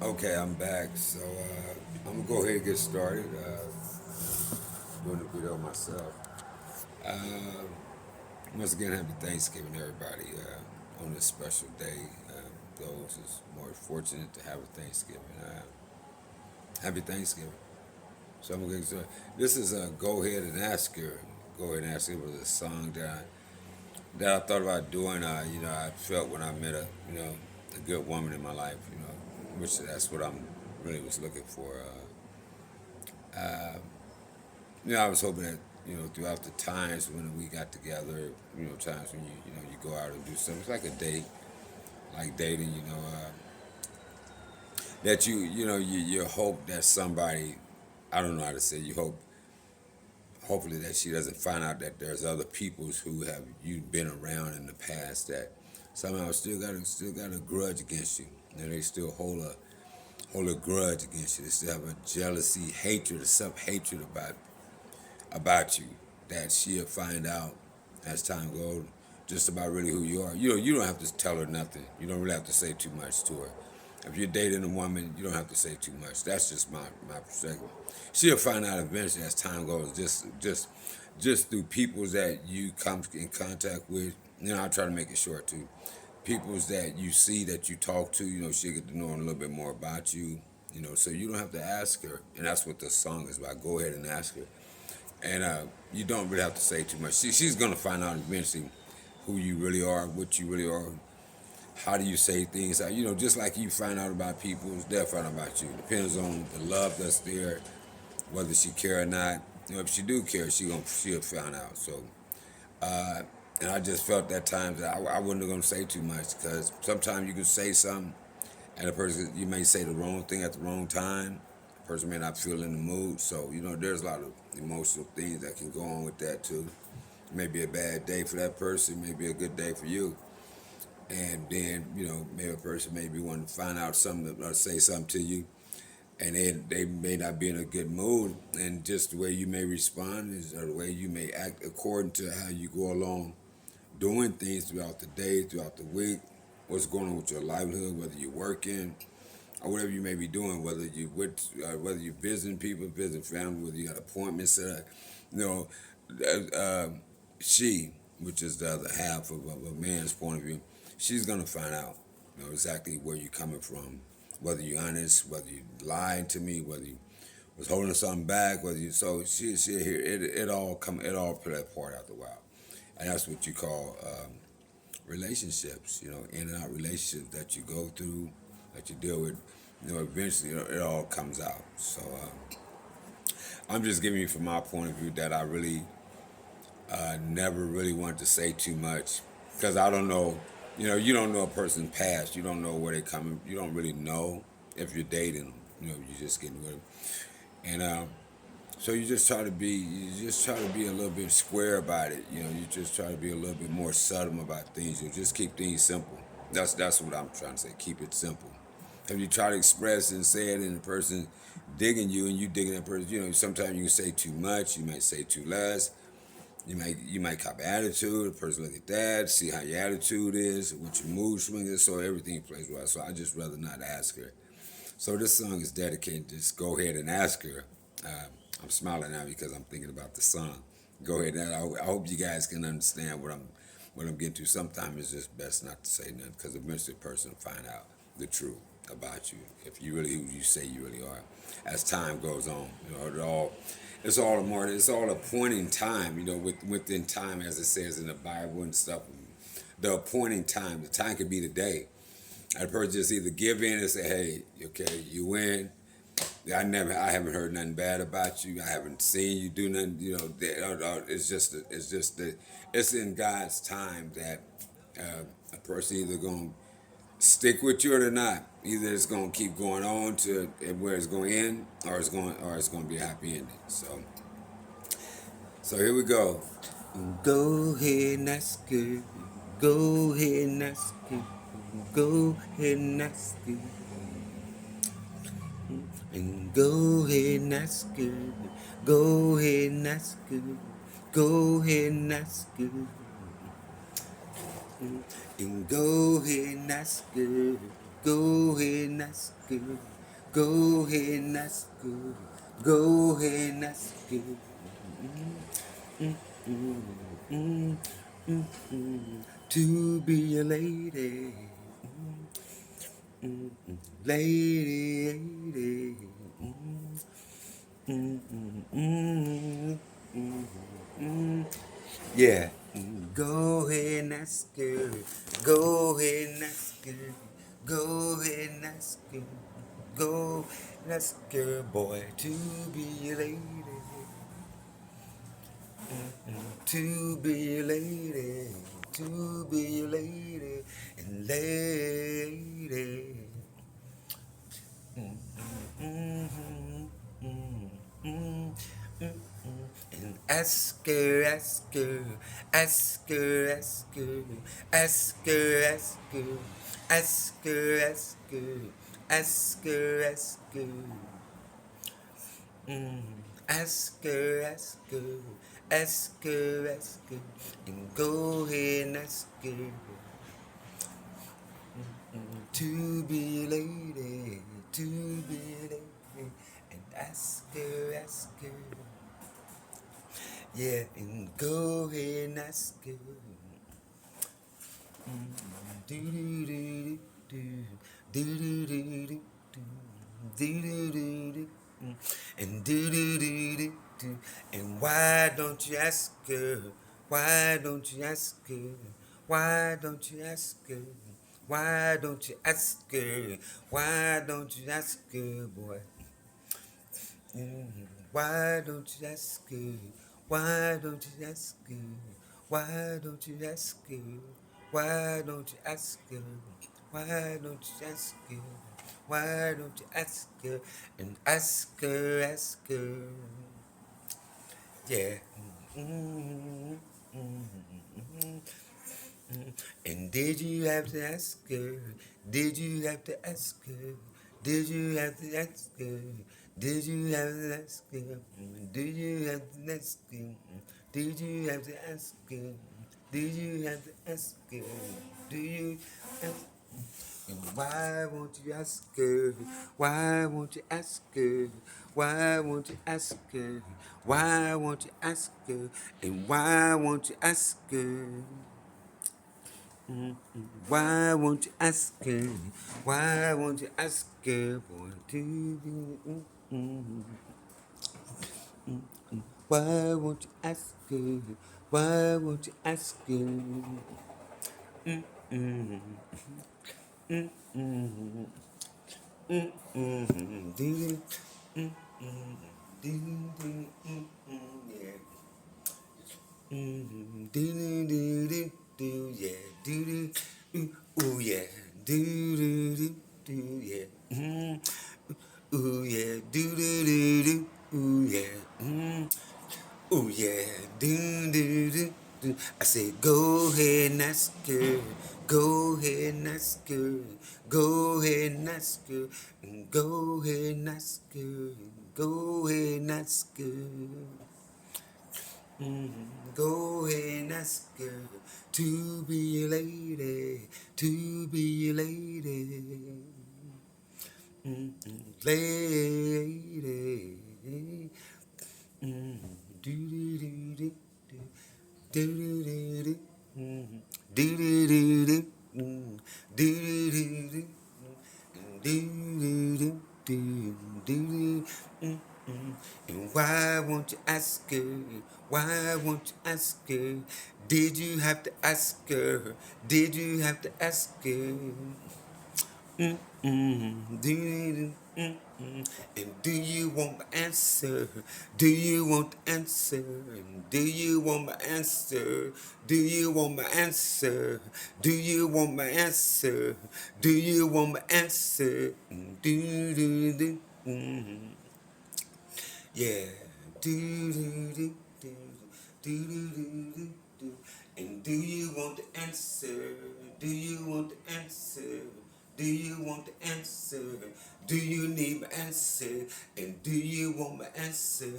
Okay, I'm back. So I'm gonna go ahead and get started. Doing the video myself. Uh, Once again, happy Thanksgiving, everybody. On this special day, those is more fortunate to have a Thanksgiving. Happy Thanksgiving. So I'm gonna get started. This is "Go Ahead and Ask Her." Go ahead and ask her was a song that I thought about doing. I felt when I met a good woman in my life. Which that's what I'm really was looking for. I was hoping that throughout the times when we got together, times when you go out and do something. It's like a date, like dating. That you hope that somebody, I don't know how to say, you hope hopefully that she doesn't find out that there's other peoples who have you been around in the past that somehow still got a grudge against you. And they still hold a grudge against you. They still have a jealousy, hatred, or some hatred about you that she'll find out as time goes just about really who you are. You don't have to tell her nothing. You don't really have to say too much to her. If you're dating a woman, you don't have to say too much. That's just my perspective. She'll find out eventually as time goes, just through peoples that you come in contact with. I try to make it short too. Peoples that you see that you talk to, she'll get to know a little bit more about you. So you don't have to ask her, and that's what the song is about. Go ahead and ask her, and you don't really have to say too much. She's gonna find out eventually who you really are, what you really are. How do you say things? Just like you find out about people, they'll find out about you. Depends on the love that's there, whether she care or not. If she do care, she'll find out. So, and I just felt that times that I wasn't gonna say too much because sometimes you can say something, and a person you may say the wrong thing at the wrong time. The person may not feel in the mood. So there's a lot of emotional things that can go on with that too. Maybe a bad day for that person, maybe a good day for you. And then, maybe a person maybe want to find out something or say something to you, and they may not be in a good mood. And just the way you may respond is or the way you may act according to how you go along doing things throughout the day, throughout the week, what's going on with your livelihood, whether you're working or whatever you may be doing, whether you're visiting people, visiting family, whether you got appointments set up. You know, uh, uh, she, which is the other half of a man's point of view, she's gonna find out, exactly where you're coming from, whether you're honest, whether you lied to me, whether you was holding something back, whether you so she hear it all play that part after a while, and that's what you call relationships. In and out relationships that you go through, that you deal with. Eventually it all comes out. So I'm just giving you from my point of view that I really never really wanted to say too much because I don't know. You don't know a person's past. You don't know where they coming. You don't really know if you're dating them. You're just getting with them, and so you just try to be a little bit square about it. You just try to be a little bit more subtle about things. You just keep things simple. That's what I'm trying to say. Keep it simple. If you try to express and say it, and the person digging you and you digging that person, sometimes you can say too much. You might say too less. You might cop attitude. The person look at that, see how your attitude is, what your mood swing is, so everything plays well. So I just rather not ask her. So this song is dedicated. Just go ahead and ask her. Uh, I'm smiling now because I'm thinking about the song. Go ahead, and I hope you guys can understand what I'm getting to. Sometimes it's just best not to say nothing because eventually the person will find out the truth about you if you really who you say you really are. As time goes on, it's all a point in time. Within time, as it says in the Bible and stuff. The appointing time. The time could be the day. And the person just either give in and say, "Hey, okay, you win. I haven't heard nothing bad about you. I haven't seen you do nothing. It's in God's time that a person either gonna stick with you or not. Either it's gonna keep going on to where it's going to end, or it's gonna be a happy ending. So here we go. Go ahead and ask her. Go ahead and ask her. Go ahead and ask her. And go ahead and ask her. Go ahead and ask her. Go ahead and ask her. And go ahead and ask her. Go ahead and ask her. Go ahead and ask her. Go ahead and ask her. To be a lady. Lady, lady. Yeah. Go ahead and ask her. Go ahead and ask her. Go ahead and ask her. Go and ask her, boy, to be a lady. To be a lady. To be a lady. And lady. And ask her, ask her, ask her, ask her, ask her, ask her, ask her, ask her, ask her, ask her, ask her, ask her, ask her, ask her, and go ahead and ask her to be a lady, to be a lady, and ask her, ask her. Yeah, and go ahead and ask her. Do do do do do do do do do do do do and do do do do do. And why don't you ask her? Why don't you ask her? Why don't you ask her? Why don't you ask her? Why don't you ask her, boy? Why don't you ask her? Why don't you ask her? Why don't you ask her? Why don't you ask her? Why don't you ask her? Why don't you ask her? And ask her, ask her. Yeah. Mm-hmm. Mm-hmm. And did you have to ask her? Did you have to ask her? Did you have to ask her? Did you have to ask her? Did you have to ask her? Did you have to ask her? Did you have to ask her? Do you ask? And why won't you ask her? Why won't you ask her? Why won't you ask her? Why won't you ask her? And why won't you ask her? Why won't you ask her? Why won't you ask her for to be? Why won't you ask her? Why won't you ask her? Do, yeah. Do do do do yeah. Do do ooh yeah. Do do do do yeah. Ooh yeah. Do do do do ooh yeah. Ooh yeah. Do do do do. I say go ahead and ask her. Go ahead and ask her. Go ahead and ask her. Go ahead and ask her. Go ahead and ask her. Go ahead and ask her to be a lady, to be a lady, lady. Do do do do do do do do do do do do do do do do do do do do. And why won't you ask her? Why won't you ask her? Did you have to ask her? Did you have to ask her? And do you want my answer? Do you want the answer? Do you want my answer? Do you want my answer? Do you want my answer? Do you want my answer? Do do do. Yeah. Do do do do do do do do do. And do you want the answer? Do you want the answer? Do you want the answer? Do you need my answer? And do you want my answer?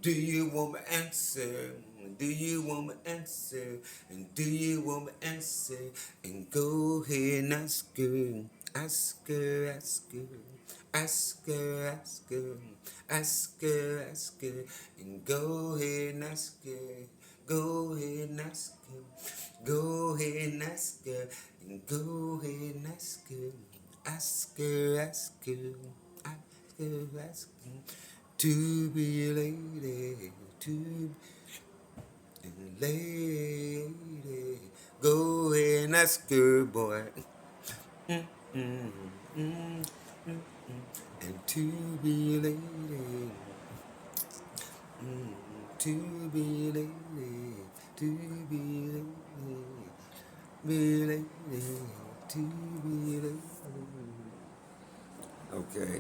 Do you want my answer? Do you want my answer? And do you want my answer? And go ahead and ask her. Ask her, ask her, ask her, ask her, ask her, ask her, and go ahead and ask her, go ahead and ask her, go ahead and ask her, and go ahead and ask her, ask her, ask her, ask her, ask her, to be a lady, to be a lady, go ahead and ask her, boy. Mm, mm, mm, mm, and to be a lady, to be a lady, to be a lady, be a lady, to be a lady. Okay.